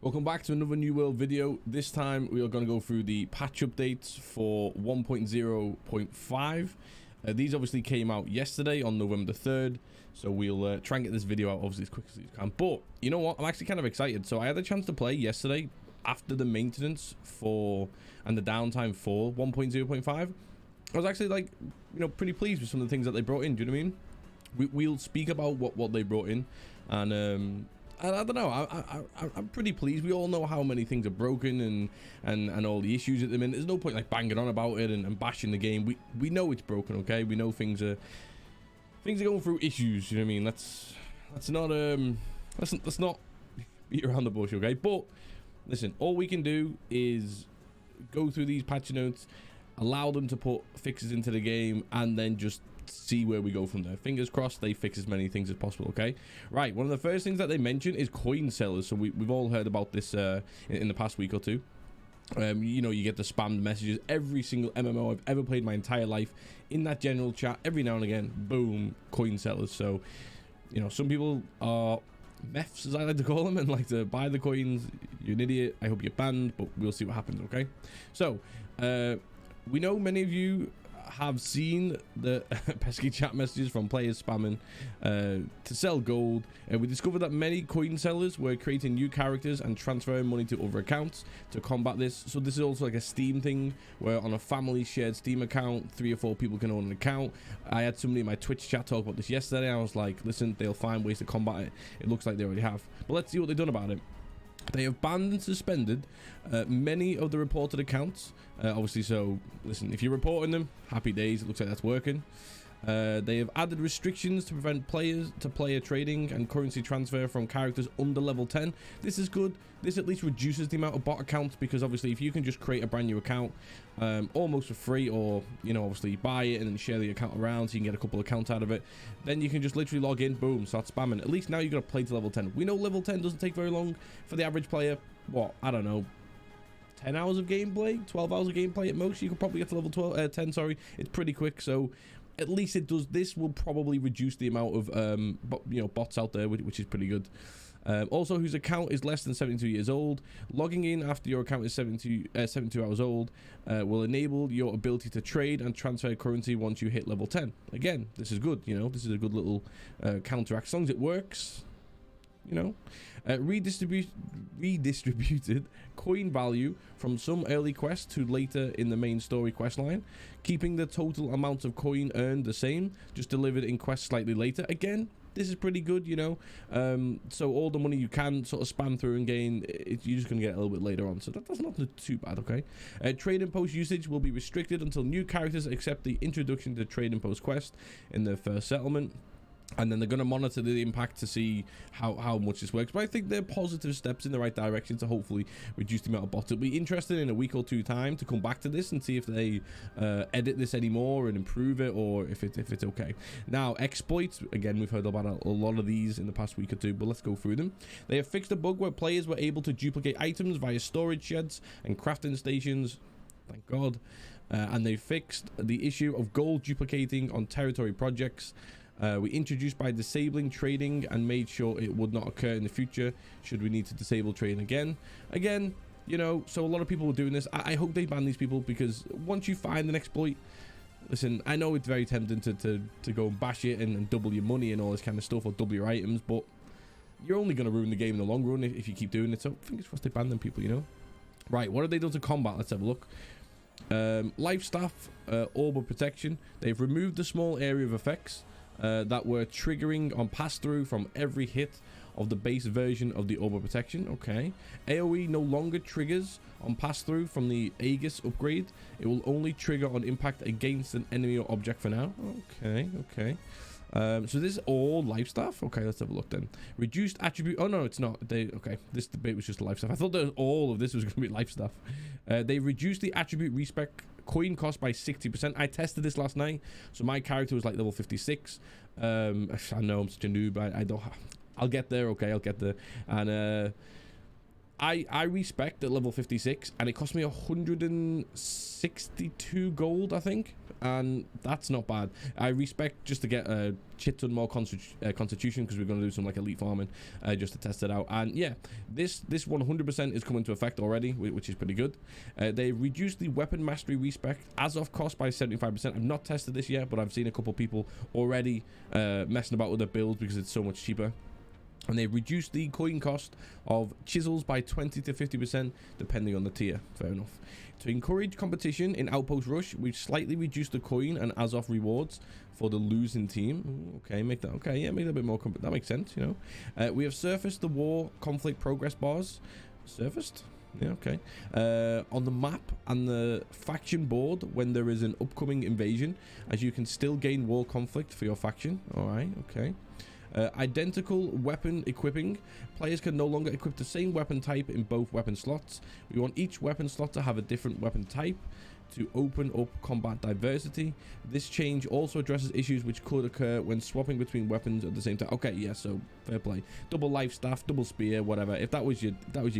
Welcome back to another New World video. This time we are going to go through the patch updates for 1.0.5. These obviously came out yesterday on November 3rd, so we'll try and get this video out obviously as quick as we can. But you know what, I'm actually kind of excited. So I had a chance to play yesterday after the maintenance for and the downtime for 1.0.5. I was actually, like, you know, pretty pleased with some of the things that they brought in. Do you know what I mean? We'll speak about what they brought in, and I don't know, I'm pretty pleased. We all know how many things are broken and all the issues at the minute. There's no point like banging on about it and bashing the game. We know it's broken, okay? We know things are going through issues. You know what I mean? Let's not beat around the bush, okay? But listen, all we can do is go through these patch notes, allow them to put fixes into the game, and then just see where we go from there. Fingers crossed they fix as many things as possible. Okay, right, one of the first things that they mention is coin sellers. So we've all heard about this in the past week or two. You know, you get the spammed messages every single MMO I've ever played my entire life. In that general chat, every now and again, boom, coin sellers. So, you know, some people are meths, as I like to call them, and like to buy the coins. You're an idiot. I hope you're banned, but we'll see what happens. Okay, so we know many of you have seen the pesky chat messages from players spamming to sell gold, and we discovered that many coin sellers were creating new characters and transferring money to other accounts to combat this. So this is also like a Steam thing, where on a family shared Steam account 3 or 4 people can own an account. I had somebody in my Twitch chat talk about this yesterday. I was like, listen, they'll find ways to combat it. It looks like they already have, but let's see what they've done about it. They have banned and suspended many of the reported accounts. Obviously, so listen, if you're reporting them, happy days. It looks like that's working. They have added restrictions to prevent player trading and currency transfer from characters under level 10. This is good. This at least reduces the amount of bot accounts, because obviously if you can just create a brand new account almost for free, or, you know, obviously buy it and then share the account around so you can get a couple accounts out of it, then you can just literally log in, boom, start spamming. At least now you've got to play to level 10. We know level 10 doesn't take very long for the average player. What, I don't know, 10 hours of gameplay, 12 hours of gameplay at most. You could probably get to level 10, sorry. It's pretty quick, so at least it does. This will probably reduce the amount of you know, bots out there, which is pretty good. Also, whose account is less than 72 years old, logging in after your account is 72 hours old will enable your ability to trade and transfer currency once you hit level 10. Again, this is good. You know, this is a good little counteract, as long as it works. You know, redistributed coin value from some early quests to later in the main story quest line, keeping the total amount of coin earned the same, just delivered in quests slightly later. Again, this is pretty good, you know. So all the money you can sort of spam through and gain, you're just gonna get a little bit later on, so that's not too bad. Okay, trade and post usage will be restricted until new characters accept the introduction to trade and post quest in their first settlement. And then they're going to monitor the impact to see how much this works. But I think they're positive steps in the right direction to hopefully reduce the amount of bots. It'll be interesting in a week or two time to come back to this and see if they edit this anymore and improve it, or if it's okay. Now, exploits, again, we've heard about a lot of these in the past week or two, but let's go through them. They have fixed a bug where players were able to duplicate items via storage sheds and crafting stations. Thank God. And they fixed the issue of gold duplicating on territory projects. We introduced by disabling trading and made sure it would not occur in the future should we need to disable trading again, you know. So a lot of people were doing this. I hope they ban these people, because once you find an exploit, listen, I know it's very tempting to go and bash it and double your money and all this kind of stuff, or double your items, but you're only going to ruin the game in the long run if you keep doing it. So fingers crossed they ban them people, you know. Right, what have they done to combat? Let's have a look. Life staff, orb of protection. They've removed the small area of effects that were triggering on pass-through from every hit of the base version of the orb of protection. Okay. AoE no longer triggers on pass-through from the Aegis upgrade. It will only trigger on impact against an enemy or object for now. Okay. So this is all life stuff. Okay, let's have a look then. Reduced attribute. Oh no, it's not. Okay, this debate was just life stuff. I thought that all of this was going to be life stuff. They reduced the attribute respec coin cost by 60%. I tested this last night, so my character was like level 56. I know I'm such a noob. I don't. I'll get there. Okay, I'll get there. And I respect at level 56, and it cost me 162 gold, I think, and that's not bad. I respect just to get a shit ton more constitution, because we're going to do some like elite farming just to test it out. And yeah, this 100% is coming to effect already, which is pretty good. They reduced the weapon mastery respec as of cost by 75%. I've not tested this yet, but I've seen a couple people already messing about with their builds because it's so much cheaper. And they reduced the coin cost of chisels by 20 to 50% depending on the tier. Fair enough. To encourage competition in Outpost Rush, we've slightly reduced the coin and Azov rewards for the losing team. Ooh, okay, make that a bit more. That makes sense, you know. We have surfaced the war conflict progress bars. Surfaced? Yeah, okay. On the map and the faction board when there is an upcoming invasion, as you can still gain war conflict for your faction. All right, okay. Identical weapon equipping. Players can no longer equip the same weapon type in both weapon slots. We want each weapon slot to have a different weapon type to open up combat diversity. This change also addresses issues which could occur when swapping between weapons at the same time. Okay, yeah, so fair play. Double life staff, double spear, whatever. If that was your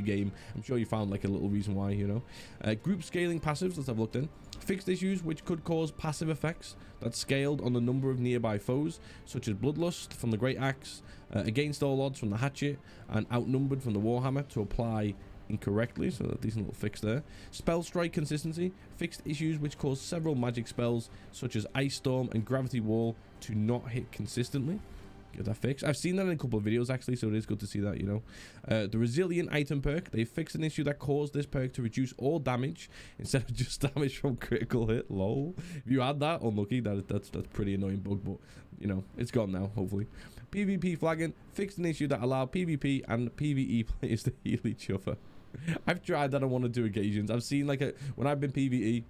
game, I'm sure you found like a little reason why, you know. Group scaling passives, let's have a look then. Fixed issues which could cause passive effects that scaled on the number of nearby foes, such as Bloodlust from the Great Axe, Against All Odds from the Hatchet, and Outnumbered from the Warhammer to apply incorrectly, so a decent little fix there. Spell strike consistency. Fixed issues which cause several magic spells such as Ice Storm and Gravity Wall to not hit consistently. Get that fixed. I've seen that in a couple of videos actually, so it is good to see that, you know. The resilient item perk, they fixed an issue that caused this perk to reduce all damage instead of just damage from critical hit. Lol. If you had that, unlucky. That's pretty annoying bug, but you know, it's gone now, hopefully. PvP flagging, fixed an issue that allowed PvP and PvE players to heal each other. I've tried that on 1 or 2 occasions. I've seen like when I've been PvE,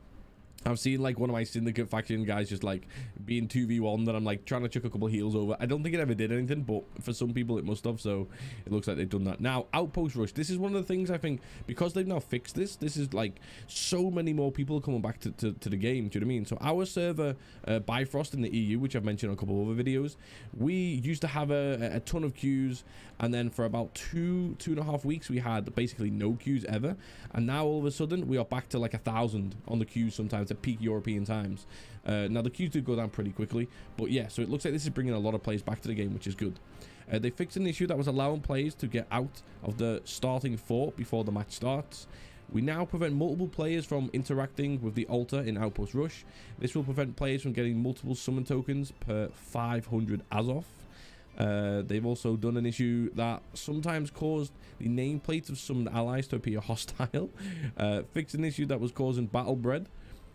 I've seen like one of my syndicate faction guys just like being 2v1 that I'm like trying to chuck a couple heals over. I don't think it ever did anything, but for some people it must have, so it looks like they've done that. Now, Outpost Rush, this is one of the things I think, because they've now fixed this is like so many more people coming back to the game. Do you know what I mean? So our server, Bifrost in the EU, which I've mentioned on a couple of other videos, we used to have a ton of queues, and then for about two and a half weeks we had basically no queues ever, and now all of a sudden we are back to like 1,000 on the queues sometimes at peak European times. Now the queues do go down pretty quickly, but yeah, so it looks like this is bringing a lot of players back to the game, which is good. They fixed an issue that was allowing players to get out of the starting fort before the match starts. We now prevent multiple players from interacting with the altar in Outpost Rush. This will prevent players from getting multiple summon tokens per 500 Azov. They've also done an issue that sometimes caused the nameplates of summoned allies to appear hostile. Fixed an issue that was causing battle bread,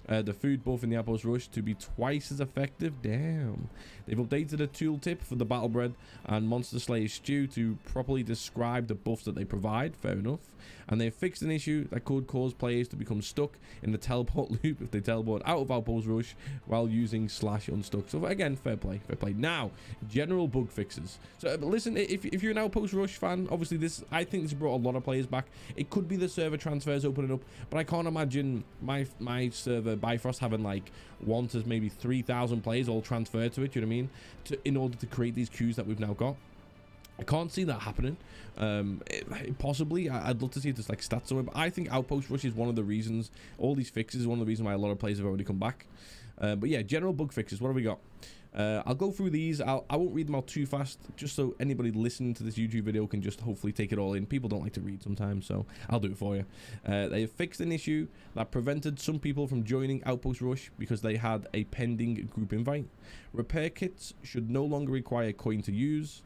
the food buff in the Outpost Rush, to be twice as effective. Damn. They've updated a tooltip for the battle bread and Monster Slayer stew to properly describe the buffs that they provide. Fair enough. And they've fixed an issue that could cause players to become stuck in the teleport loop if they teleport out of Outpost Rush while using /unstuck. So again, fair play. Now, general bug fixes. So listen, if you're an Outpost Rush fan, obviously I think this brought a lot of players back. It could be the server transfers opening up, but I can't imagine my server Bifrost having like 1 to maybe 3,000 players all transferred to it. You know what I mean? In order to create these queues that we've now got. I can't see that happening. Possibly, I'd love to see it just like stats somewhere, but I think Outpost Rush is one of the reasons, all these fixes is one of the reasons why a lot of players have already come back. But yeah, general bug fixes, what have we got? I'll go through these. I won't read them out too fast, just so anybody listening to this YouTube video can just hopefully take it all in. People don't like to read sometimes, so I'll do it for you. They have fixed an issue that prevented some people from joining Outpost Rush because they had a pending group invite. Repair kits should no longer require a coin to use.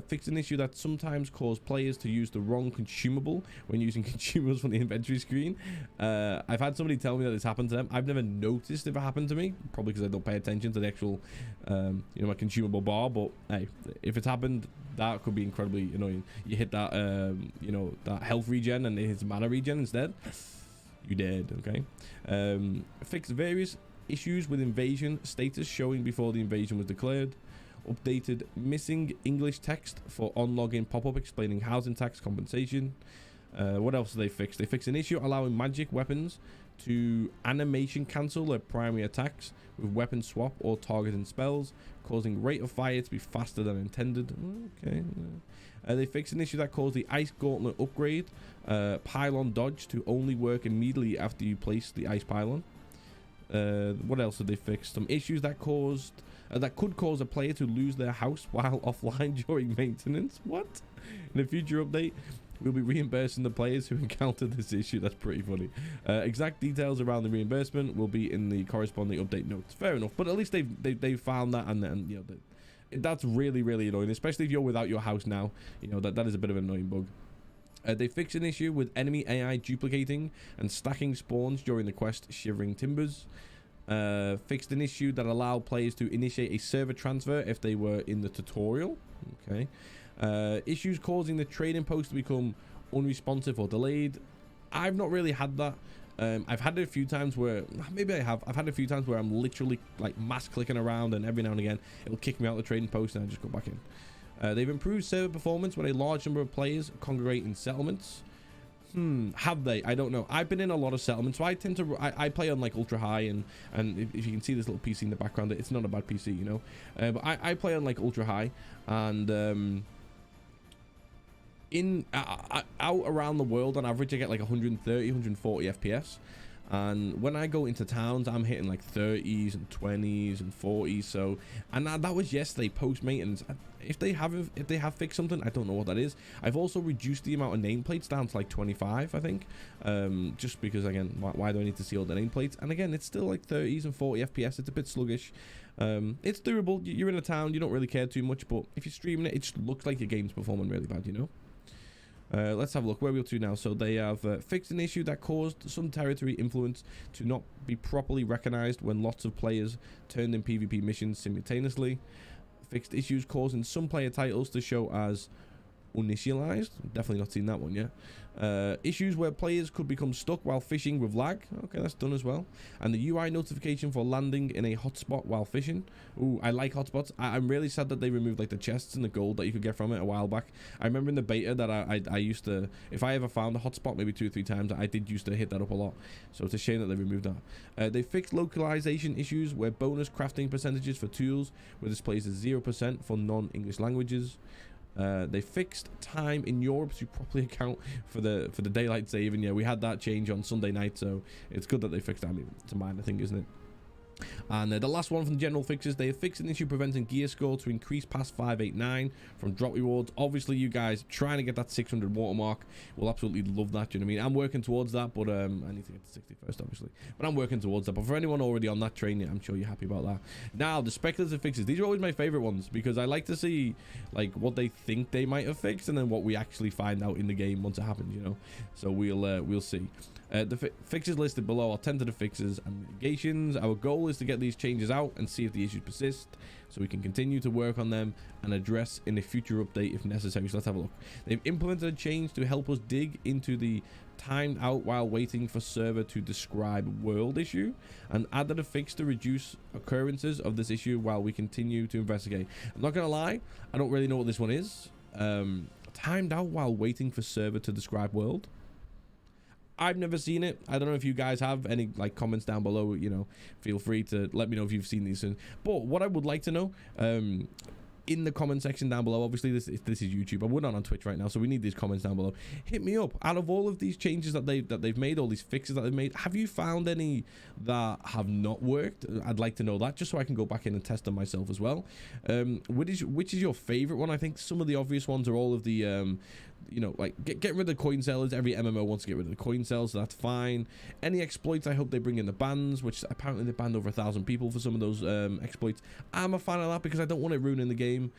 Fixed an issue that sometimes caused players to use the wrong consumable when using consumables from the inventory screen. I've had somebody tell me that it's happened to them. I've never noticed if it happened to me, probably because I don't pay attention to the actual, my consumable bar. But hey, if it's happened, that could be incredibly annoying. You hit that, that health regen and it hits mana regen instead. You dead. Okay. Fixed various issues with invasion status showing before the invasion was declared. Updated missing English text for on login pop-up explaining housing tax compensation. What else do they fix? They fix an issue allowing magic weapons to animation cancel their primary attacks with weapon swap or targeting spells, causing rate of fire to be faster than intended. Okay. They fix an issue that caused the ice gauntlet upgrade pylon dodge to only work immediately after you place the ice pylon. What else did they fix? Some issues that could cause a player to lose their house while offline during maintenance. What? In a future update, we'll be reimbursing the players who encountered this issue. That's pretty funny. Exact details around the reimbursement will be in the corresponding update notes. Fair enough, but at least they've found that, and then, you know, that's really annoying, especially if you're without your house now. You know, that is a bit of an annoying bug. They fixed an issue with enemy AI duplicating and stacking spawns during the quest Shivering Timbers. Fixed an issue that allowed players to initiate a server transfer if they were in the tutorial. Okay. Issues causing the trading post to become unresponsive or delayed. I've not really had that. I've had it a few times where, maybe I have. I've had a few times where I'm literally like mass clicking around, and every now and again it'll kick me out of the trading post and I just go back in. They've improved server performance when a large number of players congregate in settlements. Have they? I don't know. I've been in a lot of settlements, so I tend to I play on like ultra high, and if you can see this little PC in the background, it's not a bad PC, you know. But I play on like ultra high, and out around the world on average I get like 130 140 FPS, and when I go into towns I'm hitting like 30s and 20s and 40s. So, and that was yesterday post maintenance. If they have fixed something, I don't know what that is. I've also reduced the amount of nameplates down to like 25, I think, just because, again, why do I need to see all the nameplates? And again, it's still like 30s and 40 FPS. It's a bit sluggish. It's doable. You're in a town, you don't really care too much, but if you're streaming it, it just looks like your game's performing really bad, you know. Let's have a look. Where are we up to now? So they have fixed an issue that caused some territory influence to not be properly recognized when lots of players turned in PvP missions simultaneously. Fixed issues causing some player titles to show as uninitialized. Definitely not seen that one yet. Issues where players could become stuck while fishing with lag. Okay, that's done as well. And the UI notification for landing in a hotspot while fishing. Ooh, I like hotspots. I'm really sad that they removed like the chests and the gold that you could get from it a while back. I remember in the beta that I used to, if I ever found a hotspot maybe 2 or 3 times, I did used to hit that up a lot. So it's a shame that they removed that. They fixed localization issues where bonus crafting percentages for tools were displayed as 0% for non-English languages. They fixed time in Europe to properly account for the daylight saving. Yeah, we had that change on Sunday night, so it's good that they fixed that. I mean, it's a minor thing, isn't it? And the last one from the general fixes, they have fixed an issue preventing gear score to increase past 589 from drop rewards. Obviously, you guys trying to get that 600 watermark will absolutely love that. You know what I mean? I'm working towards that, but I need to get to 60 first, obviously. But I'm working towards that. But for anyone already on that train, yeah, I'm sure you're happy about that. Now, the speculative fixes. These are always my favorite ones because I like to see like what they think they might have fixed and then what we actually find out in the game once it happens. You know, so we'll see. The fixes listed below are tentative fixes and mitigations. Our goal is to get these changes out and see if the issues persist so we can continue to work on them and address in a future update if necessary. So let's have a look. They've implemented a change to help us dig into the timed out while waiting for server to describe world issue and added a fix to reduce occurrences of this issue while we continue to investigate. I'm not gonna lie, I don't really know what this one is. Timed out while waiting for server to describe world. I've never seen it. I don't know if you guys have any like comments down below. You know, feel free to let me know if you've seen these soon. But what I would like to know, in the comment section down below, obviously this is YouTube. We're not on Twitch right now, so we need these comments down below. Hit me up. Out of all of these changes that they've made, all these fixes that they've made, have you found any that have not worked? I'd like to know that, just so I can go back in and test them myself as well. Which is your favorite one? I think some of the obvious ones are all of the you know, like get rid of the coin sellers. Every MMO wants to get rid of the coin sellers, so that's fine. Any exploits, I hope they bring in the bans, which apparently they banned over 1,000 people for some of those exploits. I'm a fan of that because I don't want it ruining the game.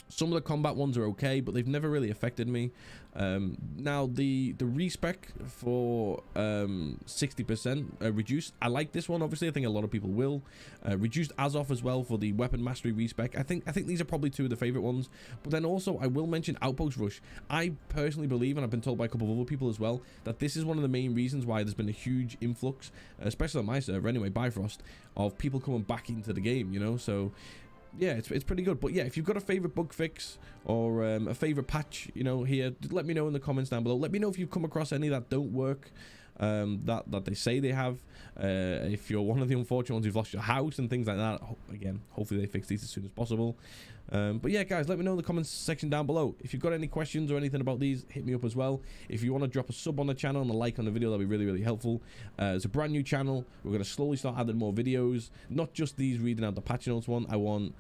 Some of the combat ones are okay, but they've never really affected me. Now the respec for 60% reduced. I like this one. Obviously, I think a lot of people will. Reduced as off as well for the weapon mastery respec. I think these are probably 2 of the favorite ones. But then also I will mention Outpost Rush. I personally believe, and I've been told by a couple of other people as well, that this is one of the main reasons why there's been a huge influx, especially on my server anyway, Bifrost, of people coming back into the game. You know, so yeah, it's pretty good. But yeah, if you've got a favorite bug fix or a favorite patch, you know, here, let me know in the comments down below. Let me know if you've come across any that don't work, that they say they have. If you're one of the unfortunate ones who've lost your house and things like that, again, hopefully they fix these as soon as possible. But yeah, guys, let me know in the comments section down below. If you've got any questions or anything about these, hit me up as well. If you want to drop a sub on the channel and a like on the video, that'd be really, really helpful. It's a brand new channel. We're going to slowly start adding more videos, not just these reading out the patch notes one. I want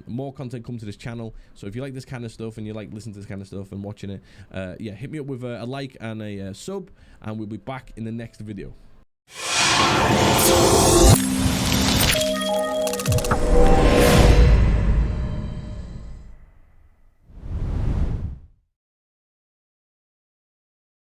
more content come to this channel. So if you like this kind of stuff and you like listening to this kind of stuff and watching it, yeah, hit me up with a like and a sub, and we'll be back in the next video.